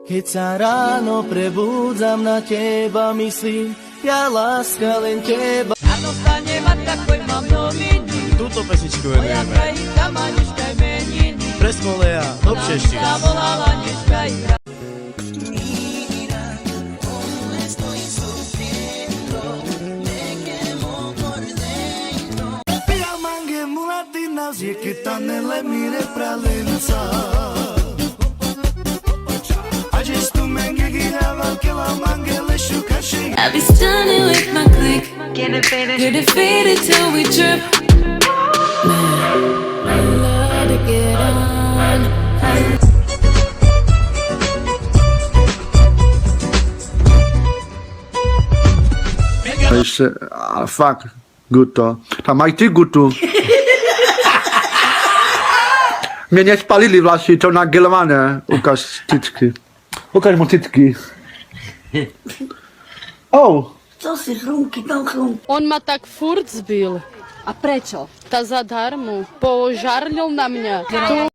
Keď sa ráno prebudzam, na teba myslím, ja láska len teba. A dostane ma takoj mám noviny. Túto pesničku Moja venujeme. krajinka má Niška meniny. Pre Smoleja, do Pšeštíc. Zavolala Niška i Piamange mulatinas e que tá nele mire pra lença. I'll be stunning with my click. Get defeated till we trip. Man, I love to get on. To jeszcze, fuck, Guto. Tam aj ty, Gutu. Mnie nie spalili właśnie, to nagrywane. Ukaż cycki. Ukaż mu cycki. O! Co si chrumky, tam chrumky? On ma tak furt zbil. A prečo? Tá zadarmo. Požarlil na mňa.